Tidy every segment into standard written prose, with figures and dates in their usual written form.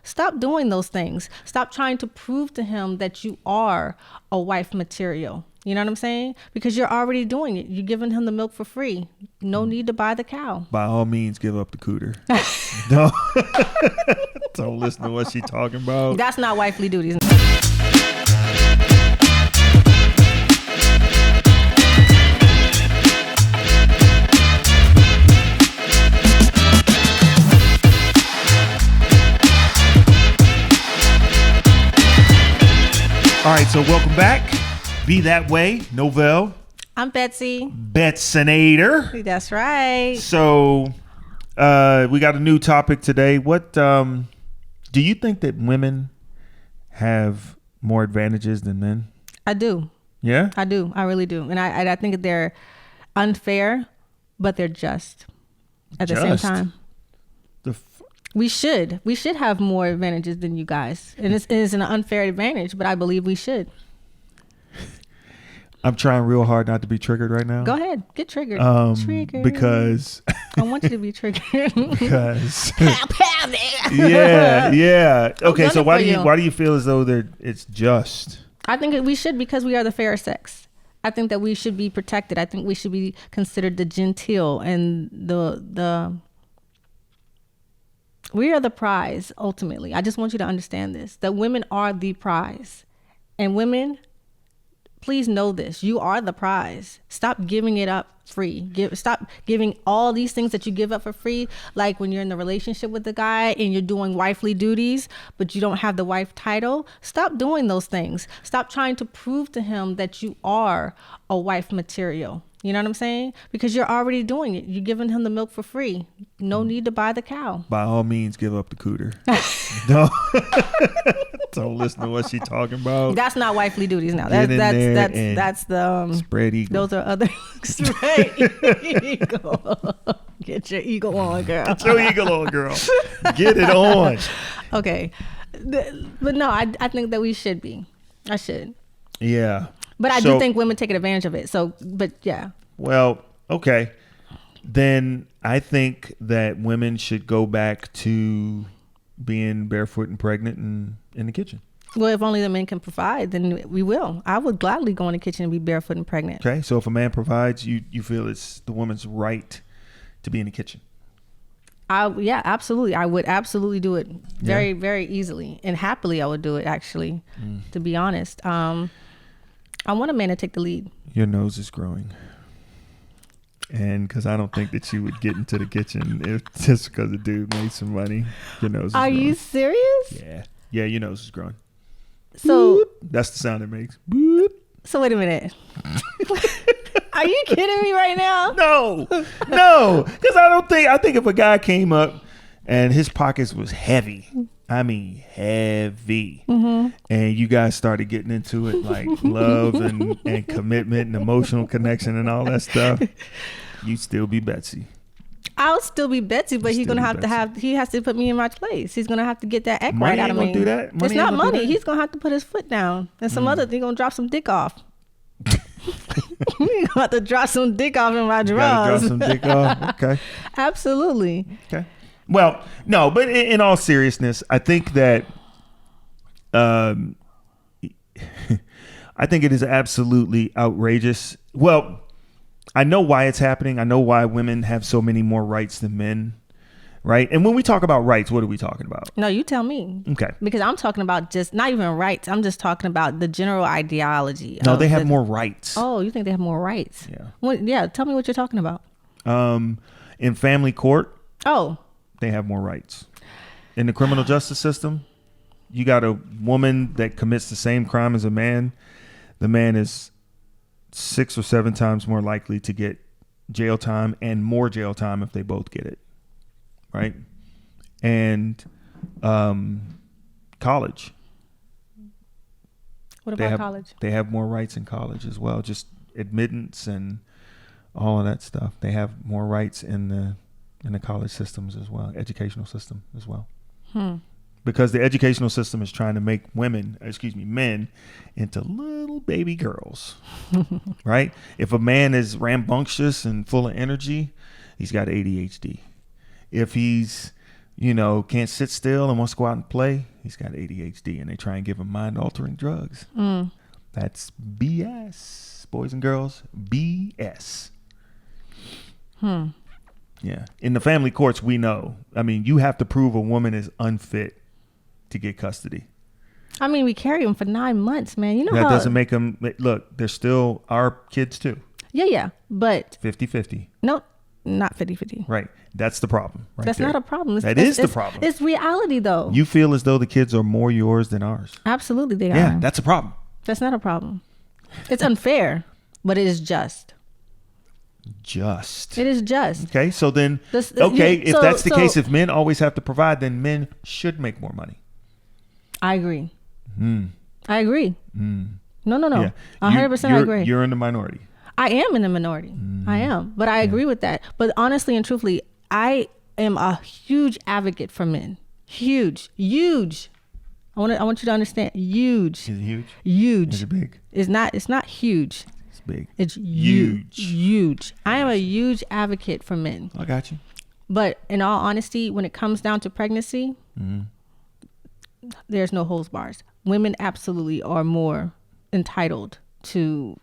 Stop doing those things. Stop trying to prove to him that you are a wife material. You know what I'm saying? Because you're already doing it. You're giving him the milk for free. No need to buy the cow. By all means, give up the cooter. No. Don't listen to what she's talking about. That's not wifely duties. All right, so welcome back. Be That Way, Novell. I'm Betsy. Betsinator. That's right. So we got a new topic today. What do you think that women have more advantages than men? I do. Yeah? I do. I really do. And I think they're unfair, but they're just at the same time. We should have more advantages than you guys. And it is an unfair advantage, but I believe we should. I'm trying real hard not to be triggered right now. Go ahead. Get triggered. Because I want you to be triggered. Because yeah. Okay, so why do you feel as though it's just? I think that we should, because we are the fair sex. I think that we should be protected. I think we should be considered the genteel and the we are the prize, ultimately. I just want you to understand this, that women are the prize. And women, please know this. You are the prize. Stop giving it up free. Stop giving all these things that you give up for free. Like when you're in the relationship with the guy and you're doing wifely duties, but you don't have the wife title. Stop doing those things. Stop trying to prove to him that you are a wife material. You know what I'm saying? Because you're already doing it. You're giving him the milk for free. No need to buy the cow. By all means, give up the cooter. No. Don't listen to what she's talking about. That's not wifely duties now. That's the spread eagle. Those are other spread eagle. Get your eagle on, girl. Get your eagle on, girl. Get it on. Okay. But no, I think that we should be. I should. Yeah. But I do think women take advantage of it. So, but yeah. Well, okay. Then I think that women should go back to being barefoot and pregnant and in the kitchen. Well, if only the men can provide, then we will. I would gladly go in the kitchen and be barefoot and pregnant. Okay. So if a man provides, you feel it's the woman's right to be in the kitchen. Yeah, absolutely. I would absolutely do it very, very easily and happily. I would do it, actually, to be honest. I want a man to take the lead. Your nose is growing. And because I don't think that you would get into the kitchen just because the dude made some money. Your nose is growing. Are you serious? Yeah. Yeah, your nose is growing. So boop. That's the sound it makes. Boop. So wait a minute. Are you kidding me right now? No. Because I think if a guy came up and his pockets was heavy, I mean heavy, and you guys started getting into it like love and commitment and emotional connection and all that stuff, you'd still be Betsy. I'll still be Betsy, but he's gonna he has to put me in my place. He's gonna have to get that act right out of me. Do that. It's not money. He's gonna have to put his foot down and some other. He's gonna drop some dick off. He's gonna have to drop some dick off in my drawers. Drop some dick off. Okay. Absolutely. Okay. Well, no, but in all seriousness, I think that I think it is absolutely outrageous. Well, I know why it's happening. I know why women have so many more rights than men, right? And when we talk about rights, what are we talking about? No, you tell me. Okay. Because I'm talking about just not even rights. I'm just talking about the general ideology. No, they have more rights. Oh, you think they have more rights? Yeah. Yeah. Tell me what you're talking about. In family court. Oh. They have more rights. In the criminal justice system, you got a woman that commits the same crime as a man. The man is 6 or 7 times more likely to get jail time and more jail time if they both get it. Right? And college. What about college? They have more rights in college as well. Just admittance and all of that stuff. They have more rights in the college systems as well, educational system as well. Because the educational system is trying to make men into little baby girls, right? If a man is rambunctious and full of energy, he's got ADHD. If he's can't sit still and wants to go out and play. He's got ADHD, and they try and give him mind-altering drugs. That's BS, boys and girls. BS. Yeah. In the family courts, we know. I mean, you have to prove a woman is unfit to get custody. I mean, we carry them for 9 months, man. You know that doesn't make them look. They're still our kids too. Yeah, but 50-50. No, not 50-50. Right. That's the problem. Right. That's there. not a problem. That is the problem. It's reality, though. You feel as though the kids are more yours than ours. Absolutely, they are. Yeah, that's a problem. That's not a problem. It's unfair, but it is just. It is just. Okay, so then, if that's the case, if men always have to provide, then men should make more money. I agree. I agree. No. Yeah. 100% I agree. You're in the minority. I am in the minority. I am. But I agree with that. But honestly and truthfully, I am a huge advocate for men. Huge. I want you to understand. Huge. Is it huge? Huge. Is it big? It's not huge. It's big. It's huge. I am a huge advocate for men. I got you. But in all honesty, when it comes down to pregnancy, there's no holds bars. Women absolutely are more entitled to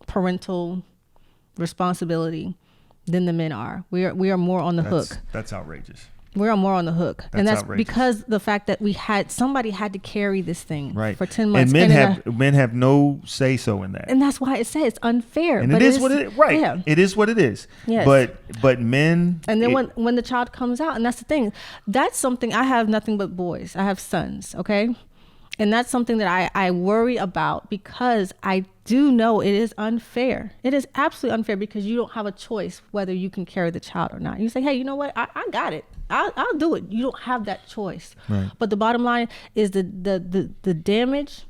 parental responsibility than the men are. We are more on the hook. That's outrageous. We are more on the hook. And that's outrageous. because the fact that somebody had to carry this thing for 10 months. And men have no say so in that. And that's why it says it's unfair. And it is what it is. Right. Yeah. It is what it is. Yes. But men. And then when the child comes out, and that's the thing, that's something, I have nothing but boys. I have sons. Okay. And that's something that I worry about, because I do know it is unfair. It is absolutely unfair, because you don't have a choice whether you can carry the child or not. You say, hey, you know what? I got it. I'll do it. You don't have that choice. Right. But the bottom line is the damage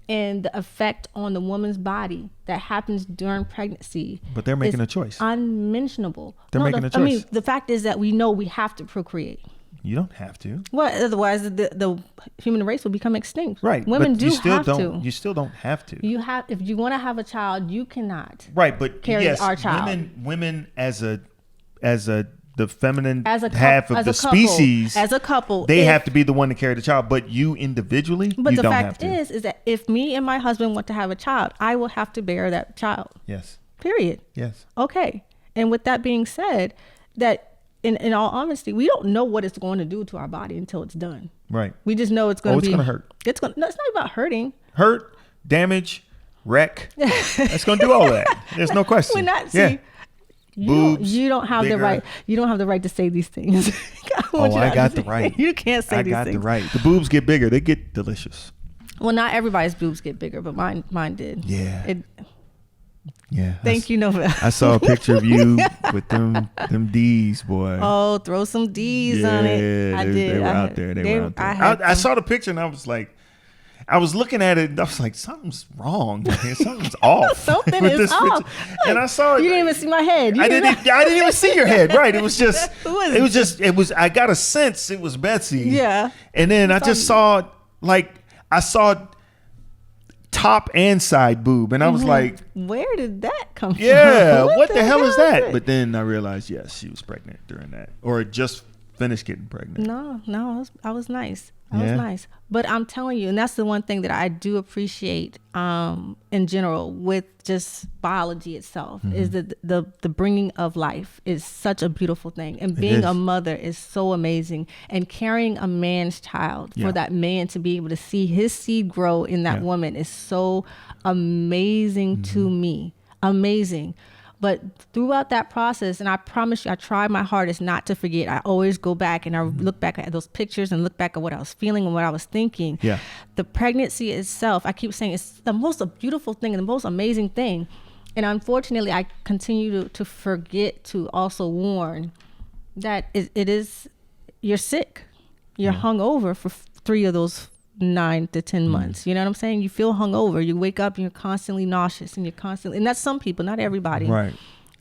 and the effect on the woman's body that happens during pregnancy. But they're making a choice. Unmentionable. They're making a choice. I mean, the fact is that we know we have to procreate. You don't have to. Well, otherwise the human race will become extinct. Right. Women but do have to. You still don't have to. You have, if you want to have a child, you cannot. Right, but carry our child. Women as the feminine half of the species, as a couple, they have to be the one to carry the child. But you individually, but you the don't fact have to. is that if me and my husband want to have a child, I will have to bear that child. Yes. Period. Yes. Okay. And with that being said, that in all honesty, we don't know what it's going to do to our body until it's done. Right. We just know it's going to be. It's going to hurt. No, it's not about hurting. Hurt, damage, wreck. It's going to do all of that. There's no question. We're not. See, boobs. You don't have bigger. the right. You don't have the right to say these things. I got the right. You can't say these things. I got the right. The boobs get bigger. They get delicious. Well, not everybody's boobs get bigger, but mine did. Yeah. Yeah. Thank you, Novell. I saw a picture of you with them D's, boy. Oh, throw some D's on it. I did. They were out there. They were out there. I saw the picture and I was like, I was looking at it and I was like, something's wrong. Something's off. Something is off. Look, and I saw it. You didn't even see my head. I didn't even see your head. Right. It was I got a sense it was Betsy. Yeah. And then I just saw top and side boob, and I was like, where did that come from? Yeah, what the hell is that? But then I realized, yes, she was pregnant during that, or just finished getting pregnant. No, I was nice. I was nice. But I'm telling you, and that's the one thing that I do appreciate in general with just biology itself, is that the bringing of life is such a beautiful thing. And being a mother is so amazing. And carrying a man's child for that man to be able to see his seed grow in that woman is so amazing to me. Amazing. But throughout that process, and I promise you, I try my hardest not to forget. I always go back and I look back at those pictures and look back at what I was feeling and what I was thinking. Yeah. The pregnancy itself, I keep saying, it's the most beautiful thing and the most amazing thing. And unfortunately, I continue to forget to also warn that it is, you're sick. You're hungover for 3 of those 9 to 10 months. You know what I'm saying? You feel hungover. You wake up and you're constantly nauseous and and that's some people, not everybody. Right.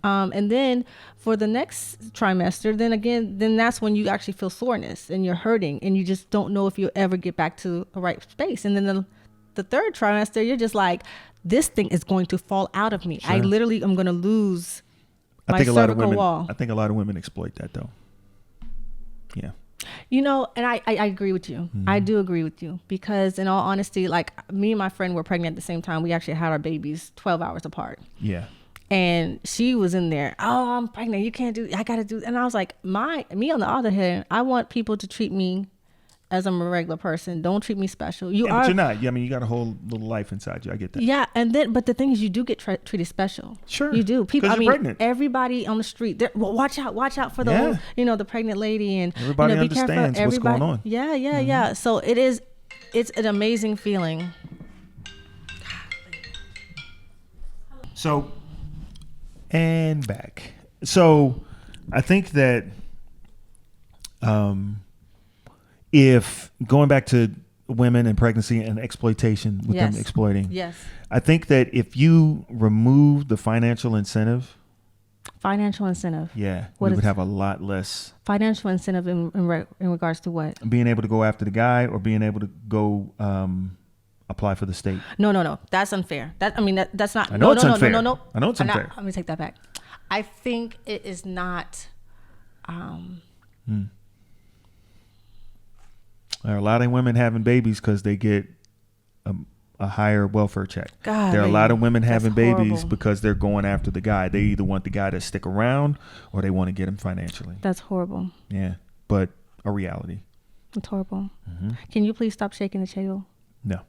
And then for the next trimester, then that's when you actually feel soreness and you're hurting and you just don't know if you'll ever get back to the right space. And then the third trimester, you're just like, this thing is going to fall out of me. Sure. I literally am going to lose my cervical wall. I think a lot of women exploit that though. Yeah. You know, and I agree with you. I do agree with you, because in all honesty, like me and my friend were pregnant at the same time. We actually had our babies 12 hours apart. Yeah. And she was in there, oh, I'm pregnant. You can't do, I got to do. And I was like, me on the other hand, I want people to treat me as I'm a regular person. Don't treat me special. But you're not. I mean, you got a whole little life inside you. I get that. Yeah, and then, but the thing is, you do get treated special. Sure, you do. People, I mean, pregnant. Everybody on the street. Well, watch out for the, the pregnant lady, and everybody be understands careful. what's going on. Yeah, yeah. So it's an amazing feeling. So, and back. So, I think that, if going back to women and pregnancy and exploitation with them exploiting. Yes. I think that if you remove the financial incentive. Yeah. We would have a lot less. Financial incentive in regards to what? Being able to go after the guy, or being able to go apply for the state. No. That's unfair. That's not. I know it's unfair. No. I know it's unfair. Let me take that back. I think it is not. There are a lot of women having babies because they get a higher welfare check. God, there are a lot of women having babies horrible. because they're going after the guy. They either want the guy to stick around, or they want to get him financially. That's horrible. Yeah, but a reality. It's horrible. Mm-hmm. Can you please stop shaking the table? No.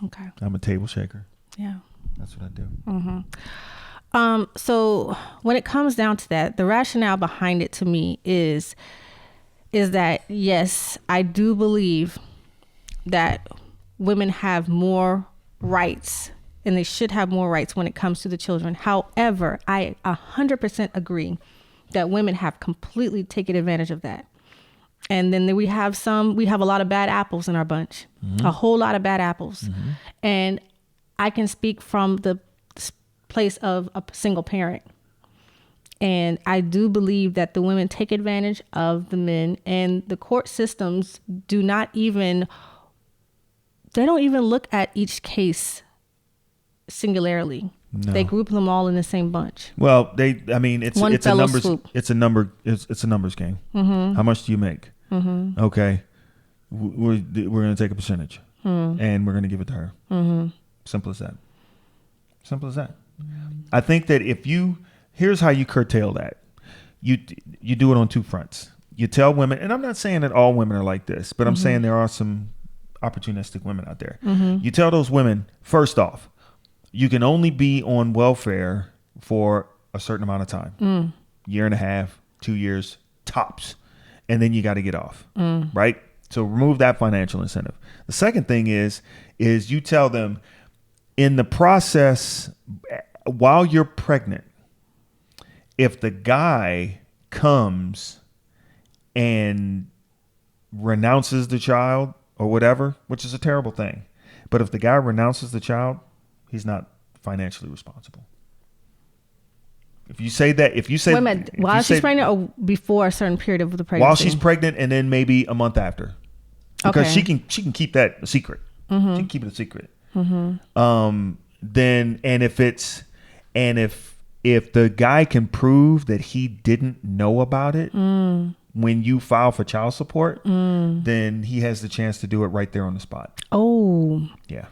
Okay. I'm a table shaker. Yeah. That's what I do. Mm-hmm. So when it comes down to that, the rationale behind it to me is that, yes, I do believe that women have more rights, and they should have more rights when it comes to the children. However, I 100% agree that women have completely taken advantage of that. And then we have a lot of bad apples in our bunch, a whole lot of bad apples. Mm-hmm. And I can speak from the place of a single parent. And I do believe that the women take advantage of the men, and the court systems don't even look at each case singularly. No. They group them all in the same bunch. Well, it's a numbers swoop. It's a numbers game. Mm-hmm. How much do you make? Mm-hmm. Okay, we're going to take a percentage, and we're going to give it to her. Mm-hmm. Simple as that. I think that here's how you curtail that. You do it on two fronts. You tell women, and I'm not saying that all women are like this, but I'm saying there are some opportunistic women out there. Mm-hmm. You tell those women, first off, you can only be on welfare for a certain amount of time, year and a half, 2 years tops, and then you got to get off, right? So remove that financial incentive. The second thing is you tell them, in the process, while you're pregnant, if the guy comes and renounces the child or whatever, which is a terrible thing, but if the guy renounces the child, he's not financially responsible. If you say that, wait a minute, while she's pregnant or before a certain period of the pregnancy? While she's pregnant, and then maybe a month after, because she can keep that a secret. Mm-hmm. She can keep it a secret. Mm-hmm. Then, and if the guy can prove that he didn't know about it when you file for child support, then he has the chance to do it right there on the spot. Oh. Yeah.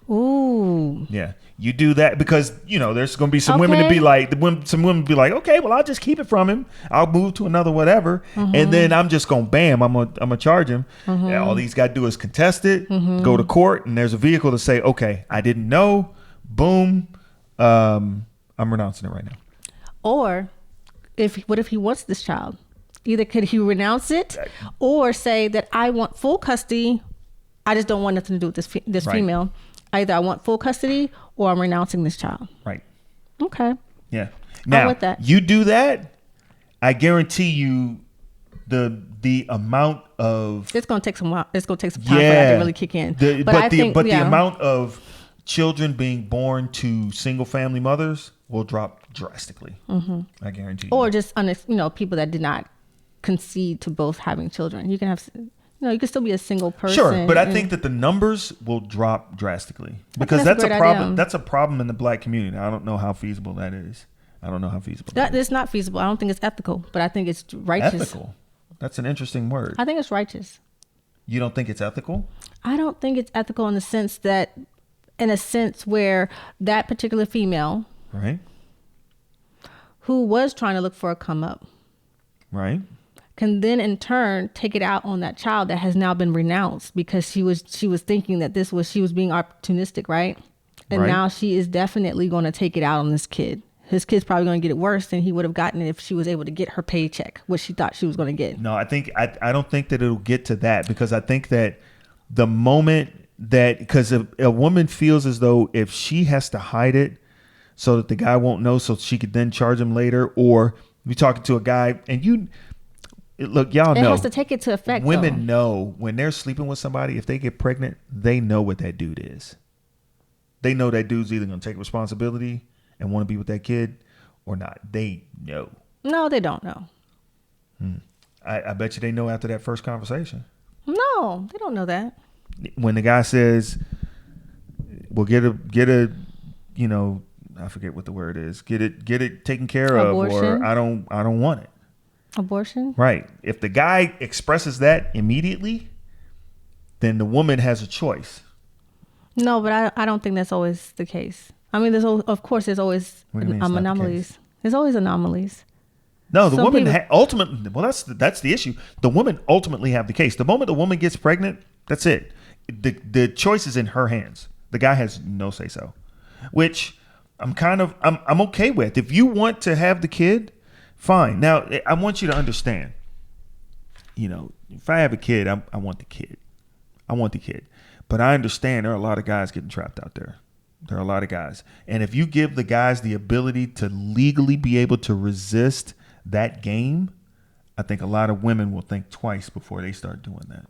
Ooh. Yeah. You do that because, there's going to be some women to be like, okay, well, I'll just keep it from him. I'll move to another whatever. Mm-hmm. And then I'm just going, bam, I'm going to charge him. Mm-hmm. Yeah, all he's got to do is contest it, go to court, and there's a vehicle to say, okay, I didn't know. Boom. I'm renouncing it right now. Or what if he wants this child? Either could he renounce it or say that I want full custody. I just don't want nothing to do with this female. Either I want full custody or I'm renouncing this child. Right. Okay. Yeah. Now, with that. You do that, I guarantee you the amount of... It's going to take some while. It's going to take some time for that to really kick in. The amount of children being born to single family mothers will drop drastically. Mm-hmm. I guarantee you. Or just, people that did not concede to both having children. You can have... you can still be a single person. Sure, but I think that the numbers will drop drastically because that's a problem. Idea. That's a problem in the Black community. I don't know how feasible that is. It's not feasible. I don't think it's ethical, but I think it's righteous. Ethical? That's an interesting word. I think it's righteous. You don't think it's ethical? I don't think it's ethical in the sense that, in a sense where that particular female, Right. who was trying to look for a come up, Right. can then in turn take it out on that child that has now been renounced because she was thinking that she was being opportunistic, right? And Right. now she is definitely going to take it out on this kid. His kid's probably going to get it worse than he would have gotten if she was able to get her paycheck, what she thought she was going to get. No, I don't think that it'll get to that, because I think that the moment that, because a woman feels as though if she has to hide it so that the guy won't know, so she could then charge him later, or be talking to a guy and look, y'all know. It has to take it to effect. Women know when they're sleeping with somebody, if they get pregnant, they know what that dude is. They know that dude's either going to take responsibility and want to be with that kid or not. They know. No, they don't know. I bet you they know after that first conversation. No, they don't know that. When the guy says, well, get a, you know, I forget what the word is. Get it taken care Abortion. of, or I don't want it. Abortion? Right. If the guy expresses that immediately, then the woman has a choice. No, but I don't think that's always the case. I mean, of course, there's always What do you mean it's not the anomalies. case? There's always anomalies. No, the Some woman people- ultimately. Well, that's the issue. The woman ultimately have the case. The moment the woman gets pregnant, that's it. The choice is in her hands. The guy has no say so, which I'm okay with. If you want to have the kid, fine. Now I want you to understand. You know, if I have a kid, I want the kid. I want the kid. But I understand there are a lot of guys getting trapped out there. There are a lot of guys. And if you give the guys the ability to legally be able to resist that game, I think a lot of women will think twice before they start doing that.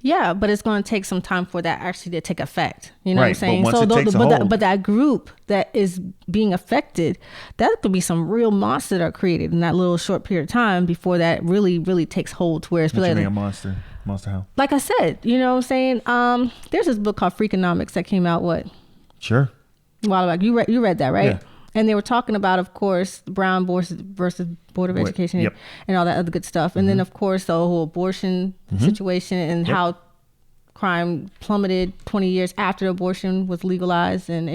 Yeah, but it's going to take some time for that actually to take effect. You know Right, what I'm saying? but once it takes a hold- but that group that is being affected, that could be some real monsters that are created in that little short period of time before that really, really takes hold to where it's What you like, mean a monster? Monster how? like I said, you know what I'm saying? There's this book called Freakonomics that came out, Sure. a while back. You read that, right? Yeah. And they were talking about, of course, Brown versus Board of Education Yep. and all that other good stuff. And then, of course, the whole abortion situation and Yep. how crime plummeted 20 years after abortion was legalized and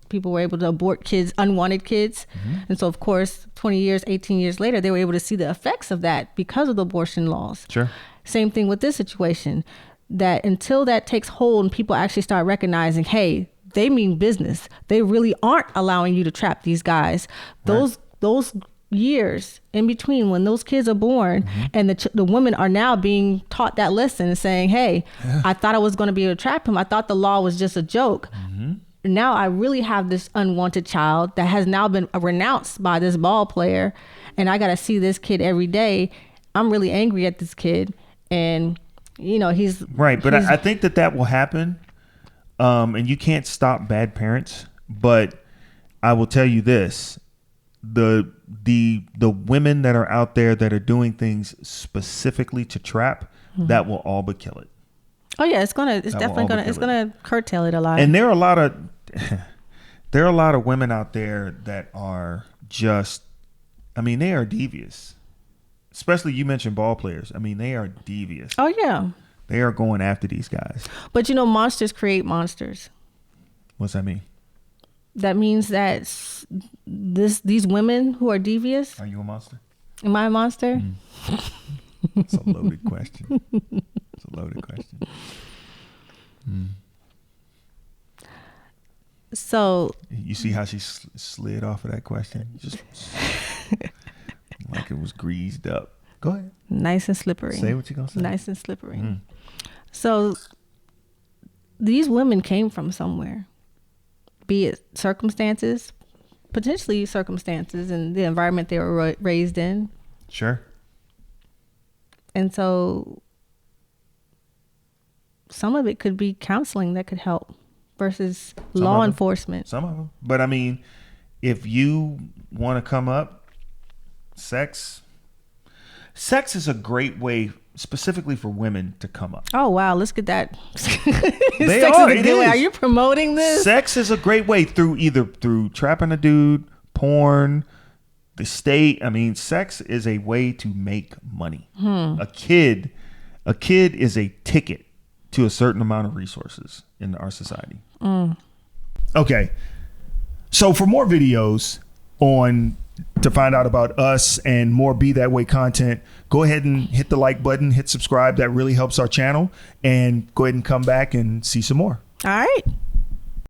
people were able to abort kids, unwanted kids. And so, of course, 20 years, 18 years later, they were able to see the effects of that because of the abortion laws. Sure. Same thing with this situation, that until that takes hold and people actually start recognizing, hey, they mean business. They really aren't allowing you to trap these guys. Those years in between when those kids are born and the women are now being taught that lesson and saying, hey, I thought I was going to be able to trap him. I thought the law was just a joke. Now I really have this unwanted child that has now been renounced by this ball player, and I got to see this kid every day. I'm really angry at this kid, and you know he's Right, but I think that will happen, and you can't stop bad parents. But I will tell you this: the women that are out there that are doing things specifically to trap, that will all but kill it. Oh yeah, it's definitely gonna curtail it a lot. And there are a lot of women out there that are just, I mean, they are devious. Especially you mentioned ball players. I mean, they are devious. Oh yeah. They are going after these guys. But you know, monsters create monsters. What's that mean? That means that these women who are devious. Are you a monster? Am I a monster? It's a loaded question. It's a loaded question. So you see how she slid off of that question, just like it was greased up. Go ahead. Nice and slippery. Say what you're gonna say. Nice and slippery. So these women came from somewhere, be it circumstances, potentially circumstances, and the environment they were raised in. Sure. And so some of it could be counseling that could help versus law enforcement. Some of them. But I mean, if you want to come up, sex is a great way specifically for women to come up. Oh, wow. Let's get that. They are. It is. Are you promoting this? Sex is a great way through trapping a dude, porn. The state, I mean, sex is a way to make money. A kid is a ticket to a certain amount of resources in our society. Okay. So for more videos to find out about us and more Be That Way content, go ahead and hit the like button, hit subscribe. That really helps our channel. And go ahead and come back and see some more. All right.